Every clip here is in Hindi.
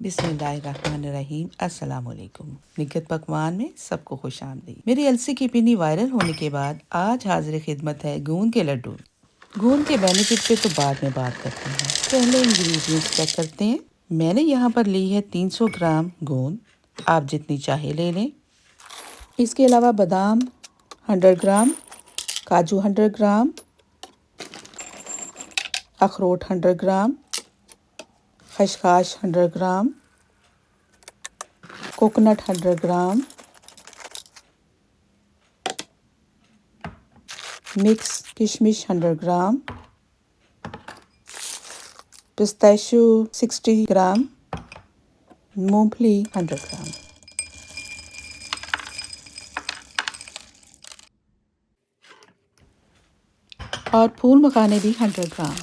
बिस्मिल्लाहिर्रहमानिर्रहीम। अस्सलाम वालेकुम। निगत पकवान में सबको खुश आमदीद। मेरी अलसी की पिन्नी वायरल होने के बाद आज हाजिर खिदमत है गूंद के लड्डू। गूंद के बेनिफिट पे तो बाद में बात करते हैं, पहले इंग्रेडिएंट्स चेक करते हैं। मैंने यहाँ पर ली है 300 ग्राम गूंद, आप जितनी चाहे ले लें। इसके अलावा बादाम 100 ग्राम, काजू 100 ग्राम, अखरोट 100 ग्राम, खसखस 100 ग्राम, कोकोनट 100 ग्राम, मिक्स किशमिश 100 ग्राम, पिस्ताशियो 60 ग्राम, मूंगफली 100 ग्राम। और फूल मखाने भी 100 ग्राम।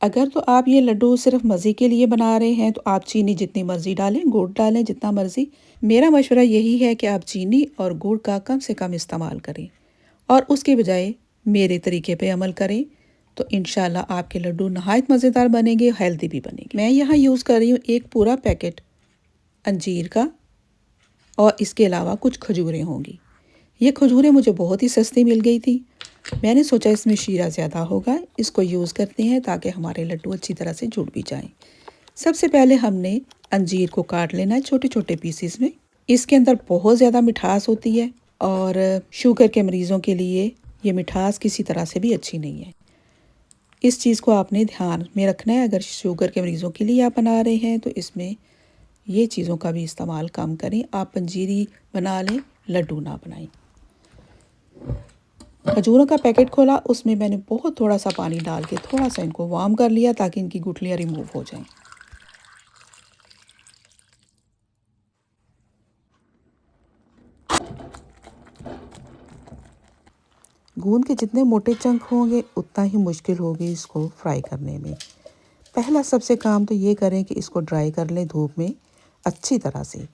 अगर तो आप ये लड्डू सिर्फ मज़े के लिए बना रहे हैं तो आप चीनी जितनी मर्ज़ी डालें, गुड़ डालें जितना मर्ज़ी। मेरा मशवरा यही है कि आप चीनी और गुड़ का कम से कम इस्तेमाल करें और उसके बजाय मेरे तरीके पे अमल करें, तो इंशाल्लाह आपके लड्डू नहायत मज़ेदार बनेंगे, हेल्दी भी बनेंगे। मैं यहाँ यूज़ कर रही हूँ एक पूरा पैकेट अंजीर का और इसके अलावा कुछ खजूरें होंगी। ये खजूरें मुझे बहुत ही सस्ती मिल गई थी। मैंने सोचा इसमें शीरा ज़्यादा होगा, इसको यूज़ करते हैं ताकि हमारे लड्डू अच्छी तरह से जुड़ भी जाएं। सबसे पहले हमने अंजीर को काट लेना है छोटे छोटे पीसेस में। इसके अंदर बहुत ज़्यादा मिठास होती है और शुगर के मरीज़ों के लिए ये मिठास किसी तरह से भी अच्छी नहीं है। इस चीज़ को आपने ध्यान में रखना है। अगर शुगर के मरीज़ों के लिए आप बना रहे हैं तो इसमें ये चीज़ों का भी इस्तेमाल कम करें। आप पंजीरी बना लें, लड्डू ना बनाएं। खजूरों का पैकेट खोला, उसमें मैंने बहुत थोड़ा सा पानी डाल के थोड़ा सा इनको वार्म कर लिया ताकि इनकी गुठलियाँ रिमूव हो जाएं। गूंद के जितने मोटे चंक होंगे उतना ही मुश्किल होगी इसको फ्राई करने में। पहला सबसे काम तो ये करें कि इसको ड्राई कर लें धूप में अच्छी तरह से।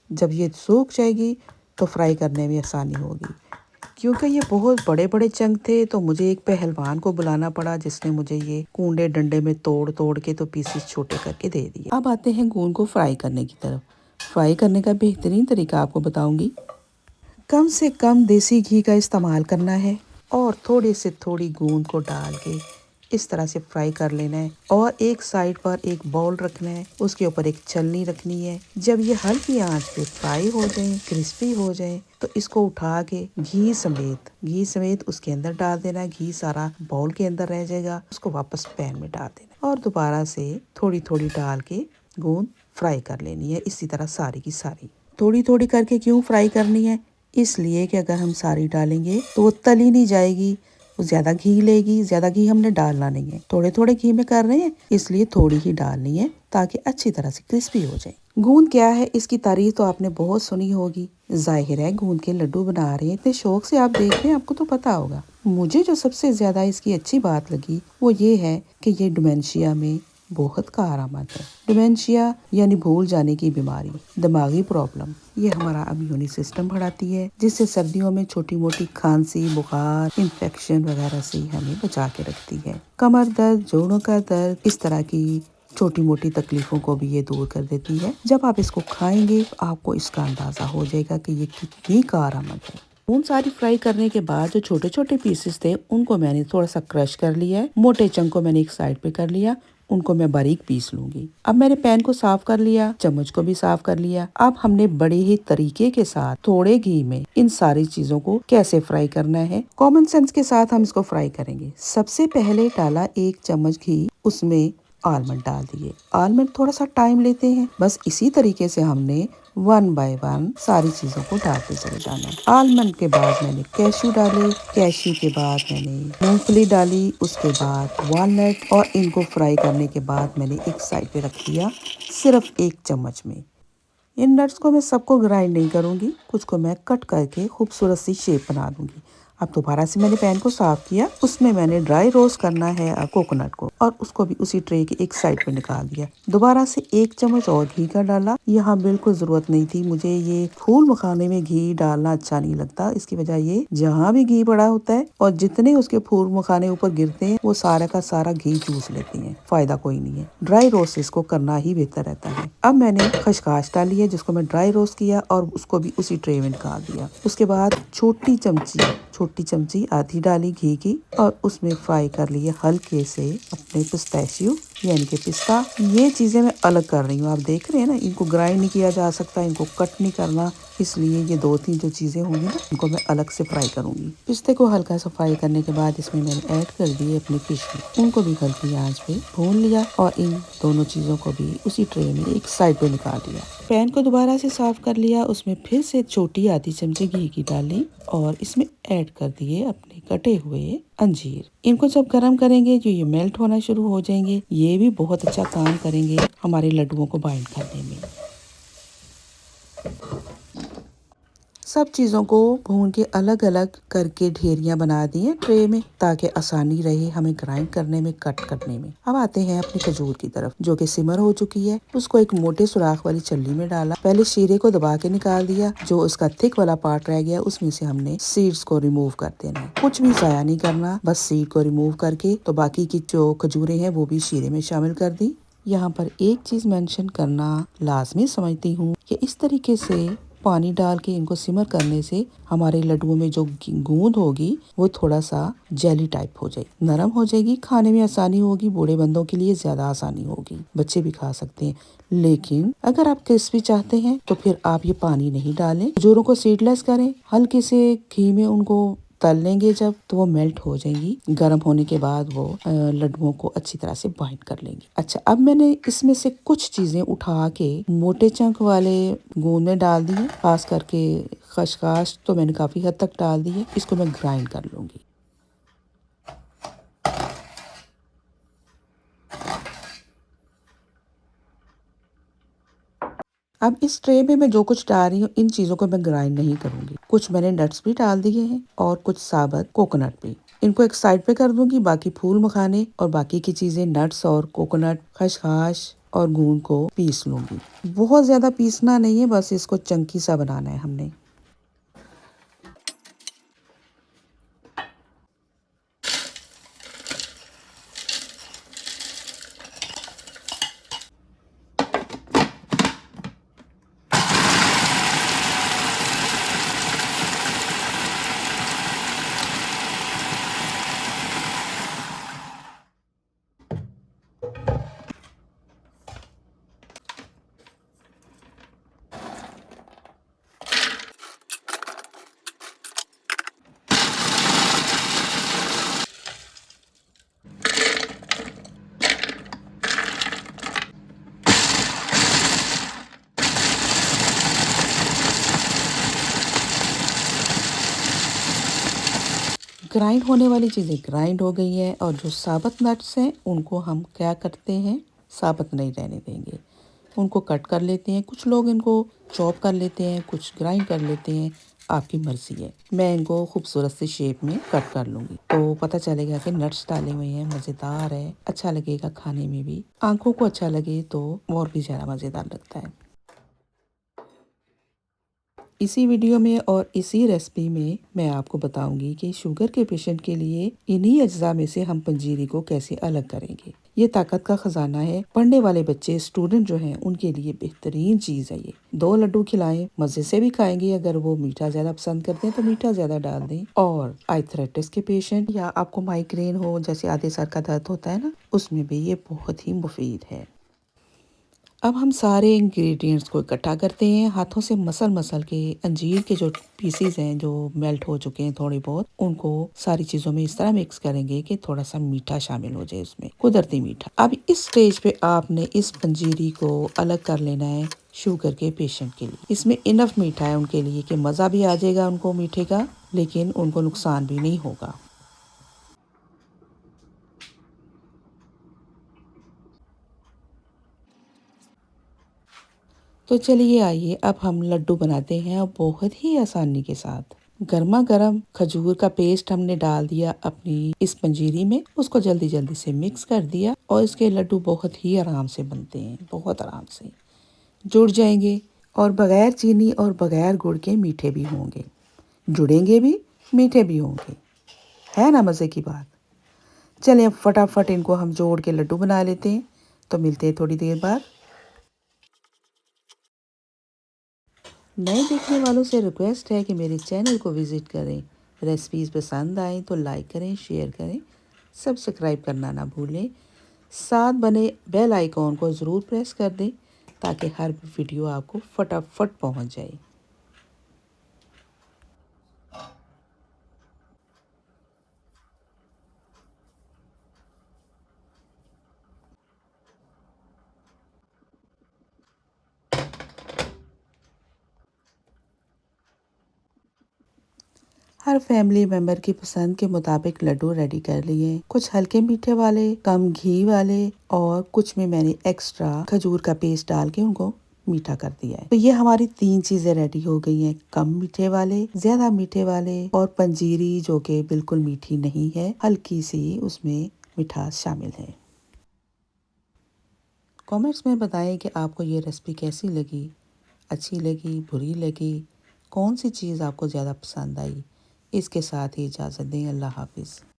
जब ये सूख जाएगी तो फ्राई करने में आसानी होगी। क्योंकि ये बहुत बड़े बड़े चंक थे तो मुझे एक पहलवान को बुलाना पड़ा जिसने मुझे ये कूंडे डंडे में तोड़ तोड़ के तो पीसेस छोटे करके दे दिए। अब आते हैं गूंद को फ्राई करने की तरफ। फ्राई करने का बेहतरीन तरीका आपको बताऊंगी। कम से कम देसी घी का इस्तेमाल करना है और थोड़ी से थोड़ी गूंद को डाल के इस तरह से फ्राई कर लेना है और एक साइड पर एक बाउल रखना है, उसके ऊपर एक छलनी रखनी है। जब ये हल्की आंच पे फ्राई हो जाए, क्रिस्पी हो जाए, तो इसको उठा के घी समेत उसके अंदर डाल देना। घी सारा बाउल के अंदर रह जाएगा, उसको वापस पैन में डाल देना और दोबारा से थोड़ी थोड़ी डाल के गूंद फ्राई कर लेनी है। इसी तरह सारी की सारी थोड़ी थोड़ी करके क्यों फ्राई करनी है? इसलिए कि अगर हम सारी डालेंगे तो वो तली नहीं जाएगी, वो ज़्यादा घी लेगी। ज़्यादा घी हमने डालना नहीं है, थोड़े थोड़े घी में कर रहे हैं इसलिए थोड़ी ही डालनी है ताकि अच्छी तरह से क्रिस्पी हो जाए। गूंद क्या है, इसकी तारीफ तो आपने बहुत सुनी होगी। जाहिर है गूंद के लड्डू बना रहे हैं, इतने शौक से आप देख रहे हैं, आपको तो पता होगा। मुझे जो सबसे ज़्यादा इसकी अच्छी बात लगी वो ये है कि ये डिमेंशिया में बहुत कारआमद है। डिमेंशिया यानी भूल जाने की बीमारी, दिमागी प्रॉब्लम, ये हमारा इम्यूनी सिस्टम बढ़ाती है, जिससे सर्दियों में छोटी मोटी खांसी, बुखार, इन्फेक्शन वगैरह से हमें बचा के रखती है। कमर दर्द, जोड़ों का दर्द, इस तरह की छोटी मोटी तकलीफों को भी ये दूर कर देती है। जब आप इसको खाएंगे तो आपको इसका अंदाजा हो जाएगा कि ये कितनी कारआमद है। गूंद सारी फ्राई करने के बाद जो छोटे छोटे पीसेस थे उनको मैंने थोड़ा सा क्रश कर लिया है। मोटे चंक को मैंने एक साइड पे कर लिया, उनको मैं बारीक पीस लूंगी। अब मैंने पैन को साफ कर लिया, चम्मच को भी साफ कर लिया। अब हमने बड़े ही तरीके के साथ थोड़े घी में इन सारी चीजों को कैसे फ्राई करना है, कॉमन सेंस के साथ हम इसको फ्राई करेंगे। सबसे पहले डाला 1 चम्मच घी, उसमें आलमंड डाल दिए। आलमंड थोड़ा सा टाइम लेते हैं, बस इसी तरीके से हमने 1 बाय 1 सारी चीजों को डालते चले जाना है। आलमंड के बाद मैंने कैशू डाले, कैशू के बाद मैंने मूंगफली डाली, उसके बाद वॉलनट, और इनको फ्राई करने के बाद मैंने एक साइड पे रख दिया सिर्फ 1 चम्मच में। इन नट्स को मैं सबको ग्राइंड नहीं करूंगी, कुछ को मैं कट करके खूबसूरत सी शेप बना दूंगी। अब दोबारा से मैंने पैन को साफ किया, उसमें मैंने ड्राई रोस्ट करना है कोकोनट को और उसको भी उसी ट्रे के एक साइड पे निकाल दिया। दोबारा से 1 चम्मच और घी का डाला। यहाँ बिल्कुल जरूरत नहीं थी, मुझे ये फूल मखाने में घी डालना अच्छा नहीं लगता। इसकी वजह ये जहाँ भी घी पड़ा होता है और जितने उसके फूल मखाने ऊपर गिरते हैं वो सारा का सारा घी चूस लेती हैं, फायदा कोई नहीं है। ड्राई रोस्ट इसको करना ही बेहतर रहता है। अब मैंने खसखस डाली है जिसको मैं ड्राई रोस्ट किया और उसको भी उसी ट्रे में निकाल दिया। उसके बाद छोटी चमची आधी डाली घी की और उसमें फ्राई कर लिए हल्के से अपने पिस्ताशियो यानी कि पिस्ता। ये चीजें मैं अलग कर रही हूँ, आप देख रहे हैं ना, इनको ग्राइंड नहीं किया जा सकता, इनको कट नहीं करना, इसलिए ये 2-3 जो चीजें होंगी ना इनको मैं अलग से फ्राई करूंगी। पिस्ते को हल्का सा फ्राई करने के बाद इसमें मैंने ऐड कर दिए अपने किशमिश, उनको भी हल्की आंच पे भून लिया और इन दोनों चीजों को भी उसी ट्रे में एक साइड पे निकाल दिया। पैन को दोबारा से साफ कर लिया, उसमें फिर से छोटी आधी चमची घी की डाली और इसमें ऐड कर दिए अपने कटे हुए अंजीर। इनको जब गरम करेंगे जो ये मेल्ट होना शुरू हो जाएंगे, ये भी बहुत अच्छा काम करेंगे हमारे लड्डुओं को बाइंड करने में। सब चीज़ों को भून के अलग अलग करके ढेरियां बना दी हैं ट्रे में ताकि आसानी रहे हमें ग्राइंड करने में, कट करने में। अब आते हैं अपनी खजूर की तरफ जो कि सिमर हो चुकी है। उसको एक मोटे सुराख वाली छल्ली में डाला, पहले शीरे को दबा के निकाल दिया, जो उसका थिक वाला पार्ट रह गया उसमें से हमने सीड्स को रिमूव कर देना, कुछ भी ज़ाया नहीं करना, बस सीड को रिमूव करके तो बाकी की जो खजूरें हैं वो भी शीरे में शामिल कर दी। यहाँ पर एक चीज मेंशन करना लाजमी समझती हूँ कि इस तरीके से पानी डाल के इनको सिमर करने से हमारे लड्डुओं में जो गूंद होगी वो थोड़ा सा जेली टाइप हो जाएगी, नरम हो जाएगी, खाने में आसानी होगी, बूढ़े बंदों के लिए ज्यादा आसानी होगी, बच्चे भी खा सकते हैं। लेकिन अगर आप क्रिस्पी चाहते हैं तो फिर आप ये पानी नहीं डालें, खजूरों को सीडलेस करें, हल्के से घी में उनको तल लेंगे जब तो वो मेल्ट हो जाएंगी। गर्म होने के बाद वो लड्डुओं को अच्छी तरह से बाइंड कर लेंगे। अच्छा, अब मैंने इसमें से कुछ चीजें उठा के मोटे चंक वाले गोंद में डाल दी है, खास करके खसखस तो मैंने काफी हद तक डाल दी है। इसको मैं ग्राइंड कर लूंगी। अब इस ट्रे में मैं जो कुछ डाल रही हूँ इन चीजों को मैं ग्राइंड नहीं करूंगी। कुछ मैंने नट्स भी डाल दिए हैं और कुछ साबुत कोकोनट भी। इनको एक साइड पे कर दूंगी, बाकी फूल मखाने और बाकी की चीजें नट्स और कोकोनट, खसखस और गूंद को पीस लूंगी। बहुत ज्यादा पीसना नहीं है, बस इसको चंकी सा बनाना है हमने। ग्राइंड होने वाली चीज़ें ग्राइंड हो गई है और जो साबुत नट्स हैं उनको हम क्या करते हैं, साबुत नहीं रहने देंगे, उनको कट कर लेते हैं। कुछ लोग इनको चॉप कर लेते हैं, कुछ ग्राइंड कर लेते हैं, आपकी मर्जी है। मैं इनको खूबसूरत सी शेप में कट कर लूंगी तो पता चलेगा कि नट्स डाले हुए हैं, मज़ेदार है, अच्छा लगेगा खाने में भी, आंखों को अच्छा लगे तो और भी ज़्यादा मज़ेदार लगता है। इसी वीडियो में और इसी रेसिपी में मैं आपको बताऊंगी कि शुगर के पेशेंट के लिए इन्हीं अज्जा में से हम पंजीरी को कैसे अलग करेंगे। ये ताकत का खजाना है, पढ़ने वाले बच्चे, स्टूडेंट जो हैं उनके लिए बेहतरीन चीज है ये। 2 लड्डू खिलाएं, मजे से भी खाएंगे, अगर वो मीठा ज्यादा पसंद करते हैं तो मीठा ज्यादा डाल दें। और आर्थराइटिस के पेशेंट या आपको माइग्रेन हो, जैसे आधे सर का दर्द होता है ना, उसमें भी ये बहुत ही मुफीद है। अब हम सारे इंग्रेडिएंट्स को इकट्ठा करते हैं, हाथों से मसल मसल के अंजीर के जो पीसीज हैं जो मेल्ट हो चुके हैं थोड़े बहुत, उनको सारी चीजों में इस तरह मिक्स करेंगे कि थोड़ा सा मीठा शामिल हो जाए उसमें, कुदरती मीठा। अब इस स्टेज पे आपने इस पंजीरी को अलग कर लेना है शुगर के पेशेंट के लिए। इसमें इनफ मीठा है उनके लिए कि मज़ा भी आ जाएगा उनको मीठे का, लेकिन उनको नुकसान भी नहीं होगा। तो चलिए आइए अब हम लड्डू बनाते हैं और बहुत ही आसानी के साथ। गर्मा गर्म खजूर का पेस्ट हमने डाल दिया अपनी इस पंजीरी में, उसको जल्दी जल्दी से मिक्स कर दिया और इसके लड्डू बहुत ही आराम से बनते हैं, बहुत आराम से जुड़ जाएंगे और बगैर चीनी और बगैर गुड़ के मीठे भी होंगे, जुड़ेंगे भी, मीठे भी होंगे। है ना मज़े की बात। चलिए अब फटाफट इनको हम जोड़ के लड्डू बना लेते हैं। तो मिलते हैं थोड़ी देर बाद। नए देखने वालों से रिक्वेस्ट है कि मेरे चैनल को विज़िट करें। रेसिपीज़ पसंद आए तो लाइक करें, शेयर करें, सब्सक्राइब करना ना भूलें। साथ बने बेल आइकॉन को ज़रूर प्रेस कर दें ताकि हर वीडियो आपको फटाफट पहुंच जाए। हर फैमिली मेंबर की पसंद के मुताबिक लड्डू रेडी कर लिए। कुछ हल्के मीठे वाले, कम घी वाले और कुछ में मैंने एक्स्ट्रा खजूर का पेस्ट डाल के उनको मीठा कर दिया है। तो ये हमारी 3 चीजें रेडी हो गई हैं। कम मीठे वाले, ज्यादा मीठे वाले और पंजीरी जो कि बिल्कुल मीठी नहीं है, हल्की सी उसमें मिठास शामिल है। कमेंट्स में बताएं कि आपको ये रेसिपी कैसी लगी, अच्छी लगी, बुरी लगी, कौन सी चीज़ आपको ज़्यादा पसंद आई। इसके साथ ही इजाज़त दें। अल्लाह हाफिज़।